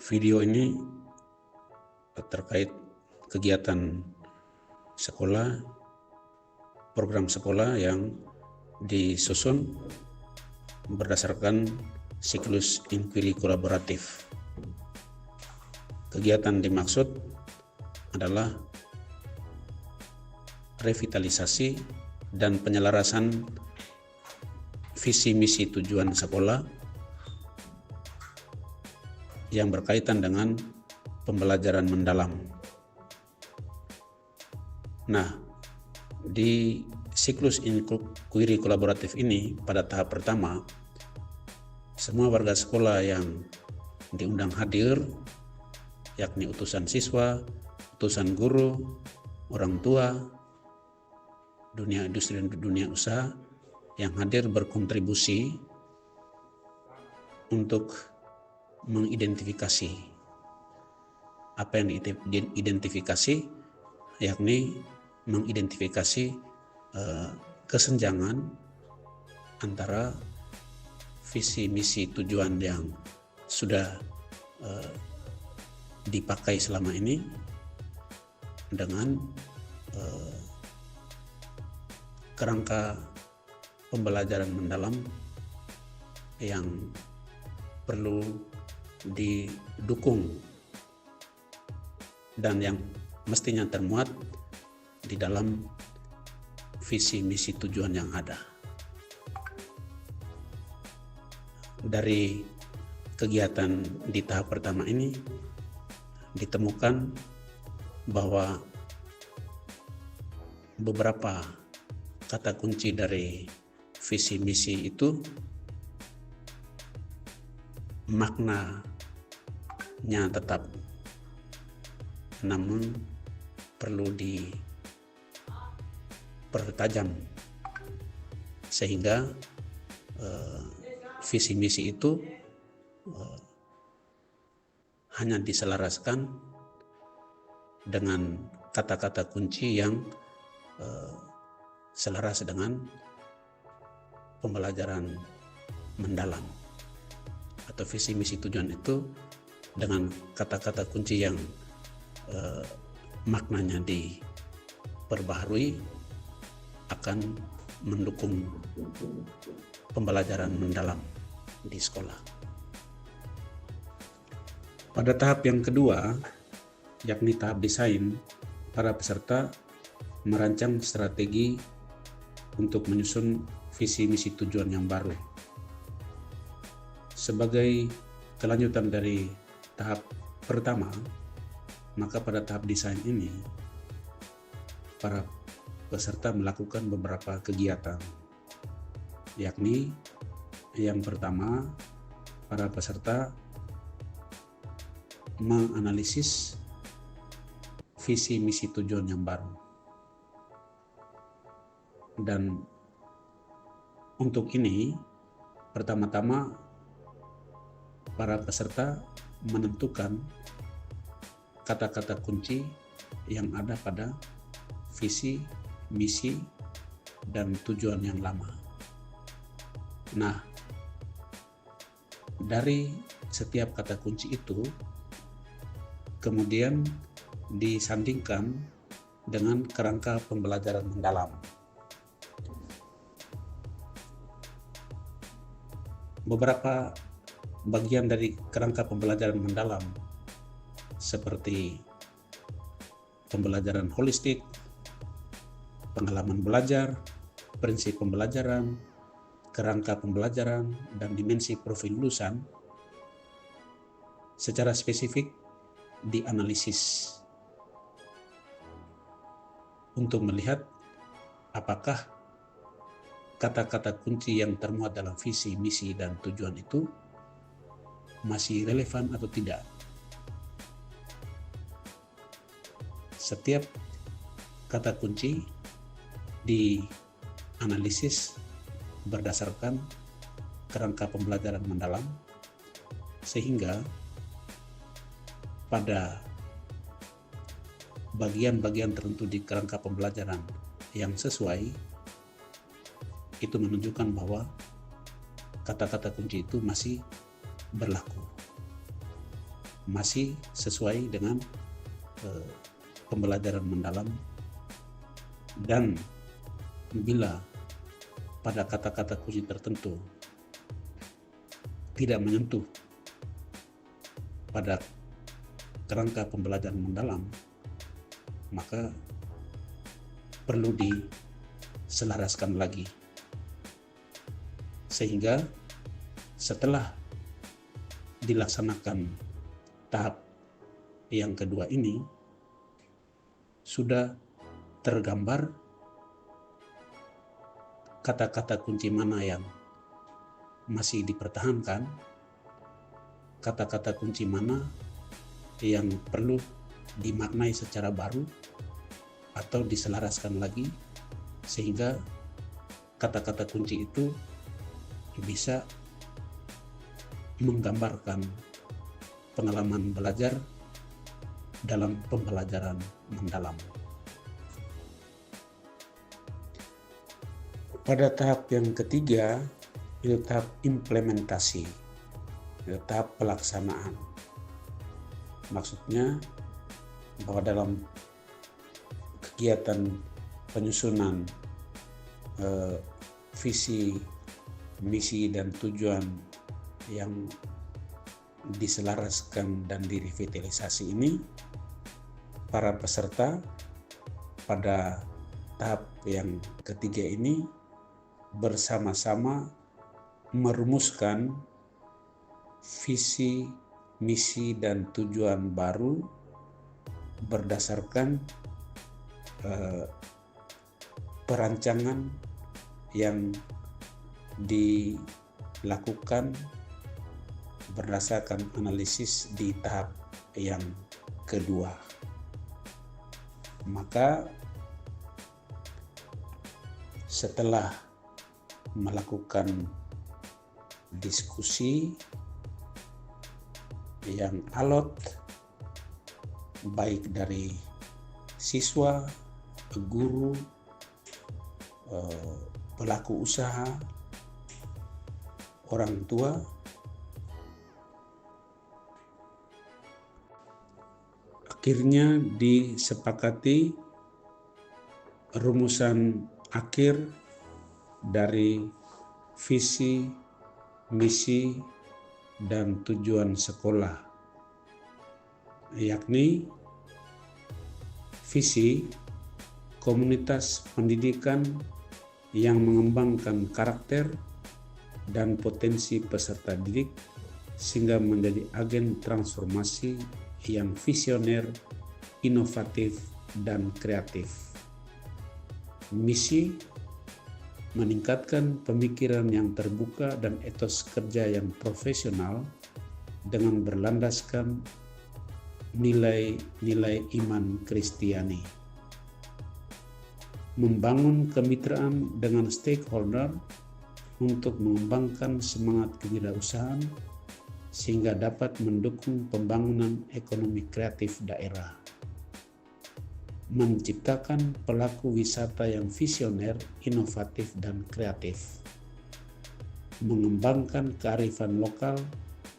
Video ini terkait kegiatan sekolah, program sekolah yang disusun berdasarkan siklus inquiry kolaboratif. Kegiatan dimaksud adalah revitalisasi dan penyelarasan visi misi tujuan sekolah yang berkaitan dengan pembelajaran mendalam. Nah, di siklus inquiry kolaboratif ini pada tahap pertama, semua warga sekolah yang diundang hadir, yakni utusan siswa, utusan guru, orang tua, dunia industri dan dunia usaha yang hadir berkontribusi untuk mengidentifikasi. Apa yang diidentifikasi, yakni mengidentifikasi kesenjangan antara visi misi tujuan yang sudah dipakai selama ini dengan kerangka pembelajaran mendalam yang perlu didukung dan yang mestinya termuat di dalam visi misi tujuan yang ada. Dari kegiatan di tahap pertama ini ditemukan bahwa beberapa kata kunci dari visi misi itu maknanya tetap, namun perlu dipertajam sehingga visi misi itu hanya diselaraskan dengan kata-kata kunci yang selaras dengan pembelajaran mendalam, atau visi misi tujuan itu dengan kata-kata kunci yang maknanya diperbaharui akan mendukung pembelajaran mendalam di sekolah. Pada tahap yang kedua, yakni tahap desain, para peserta merancang strategi untuk menyusun visi misi tujuan yang baru. Sebagai kelanjutan dari tahap pertama, maka pada tahap desain ini para peserta melakukan beberapa kegiatan, yakni yang pertama, para peserta menganalisis visi misi tujuan yang baru. Dan untuk ini, pertama-tama para peserta menentukan kata-kata kunci yang ada pada visi, misi, dan tujuan yang lama. Nah, dari setiap kata kunci itu kemudian disandingkan dengan kerangka pembelajaran mendalam. Beberapa bagian dari kerangka pembelajaran mendalam seperti pembelajaran holistik, pengalaman belajar, prinsip pembelajaran, kerangka pembelajaran, dan dimensi profil lulusan secara spesifik dianalisis untuk melihat apakah kata-kata kunci yang termuat dalam visi, misi, dan tujuan itu masih relevan atau tidak. Setiap kata kunci dianalisis berdasarkan kerangka pembelajaran mendalam, sehingga pada bagian-bagian tertentu di kerangka pembelajaran yang sesuai, itu menunjukkan bahwa kata-kata kunci itu masih berlaku. masih sesuai dengan pembelajaran mendalam, dan bila pada kata-kata kunci tertentu tidak menyentuh pada kerangka pembelajaran mendalam, maka perlu diselaraskan lagi, sehingga setelah dilaksanakan tahap yang kedua ini sudah tergambar kata-kata kunci mana yang masih dipertahankan, kata-kata kunci mana yang perlu dimaknai secara baru atau diselaraskan lagi, sehingga kata-kata kunci itu bisa menggambarkan pengalaman belajar dalam pembelajaran mendalam. Pada tahap yang ketiga, itu tahap implementasi, itu tahap pelaksanaan. Maksudnya bahwa dalam kegiatan penyusunan visi, misi, dan tujuan yang diselaraskan dan direvitalisasi ini, para peserta pada tahap yang ketiga ini bersama-sama merumuskan visi, misi, dan tujuan baru berdasarkan perancangan yang dilakukan berdasarkan analisis di tahap yang kedua. Maka setelah melakukan diskusi yang alot, baik dari siswa, guru, pelaku usaha, orang tua, akhirnya disepakati rumusan akhir dari visi, misi, dan tujuan sekolah, yakni visi komunitas pendidikan yang mengembangkan karakter dan potensi peserta didik sehingga menjadi agen transformasi yang visioner, inovatif, dan kreatif. Misi meningkatkan pemikiran yang terbuka dan etos kerja yang profesional dengan berlandaskan nilai-nilai iman Kristiani. Membangun kemitraan dengan stakeholder untuk mengembangkan semangat kewirausahaan sehingga dapat mendukung pembangunan ekonomi kreatif daerah. Menciptakan pelaku wisata yang visioner, inovatif, dan kreatif. Mengembangkan kearifan lokal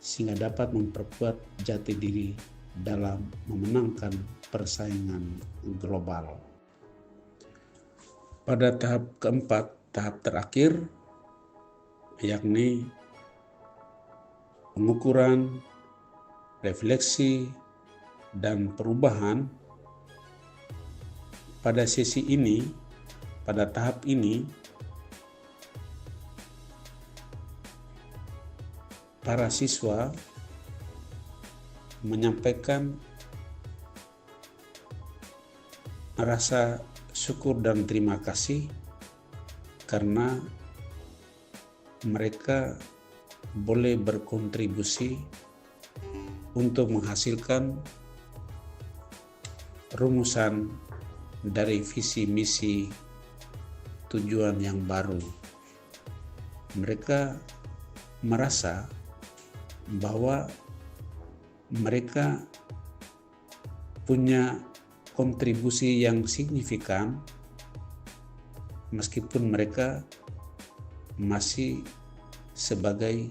sehingga dapat memperkuat jati diri dalam memenangkan persaingan global. Pada tahap keempat, tahap terakhir, yakni pengukuran, refleksi, dan perubahan. Pada sesi ini, pada tahap ini, para siswa menyampaikan rasa syukur dan terima kasih karena mereka boleh berkontribusi untuk menghasilkan rumusan dari visi misi tujuan yang baru. Mereka merasa bahwa mereka punya kontribusi yang signifikan meskipun mereka masih sebagai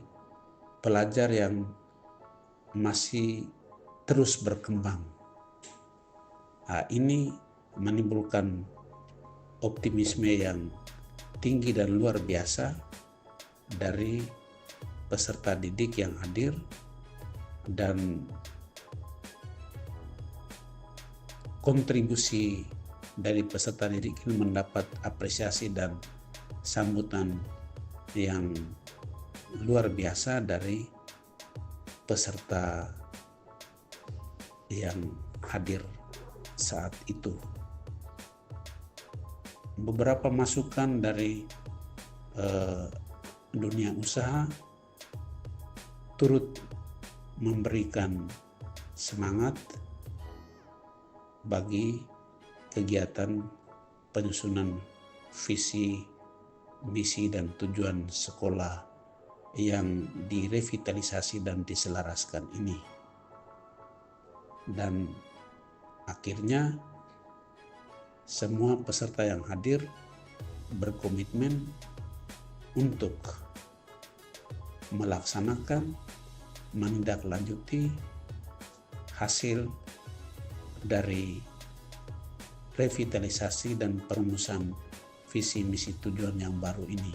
pelajar yang masih terus berkembang. Nah, ini menimbulkan optimisme yang tinggi dan luar biasa dari peserta didik yang hadir, dan kontribusi dari peserta didik ini mendapat apresiasi dan sambutan yang luar biasa dari peserta yang hadir saat itu. Beberapa masukan dari dunia usaha turut memberikan semangat bagi kegiatan penyusunan visi, misi, dan tujuan sekolah yang direvitalisasi dan diselaraskan ini. Dan akhirnya semua peserta yang hadir berkomitmen untuk melaksanakan, menindaklanjuti hasil dari revitalisasi dan perumusan visi misi tujuan yang baru ini.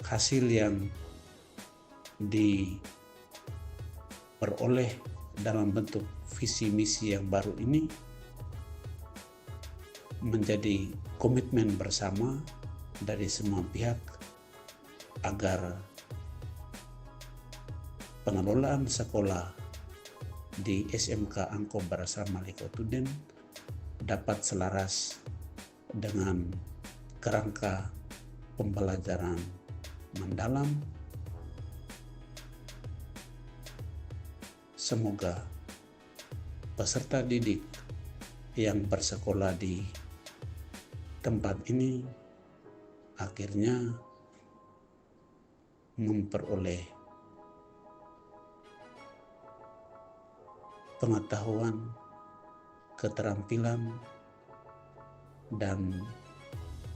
Hasil yang diperoleh dalam bentuk visi misi yang baru ini menjadi komitmen bersama dari semua pihak agar pengelolaan sekolah di SMK Angko Barasama Lekotuden dapat selaras dengan kerangka pembelajaran mendalam. Semoga peserta didik yang bersekolah di tempat ini akhirnya memperoleh pengetahuan, keterampilan, dan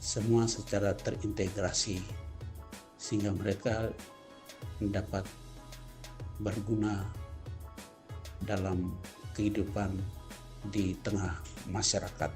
semua secara terintegrasi sehingga mereka dapat berguna dalam kehidupan di tengah masyarakat.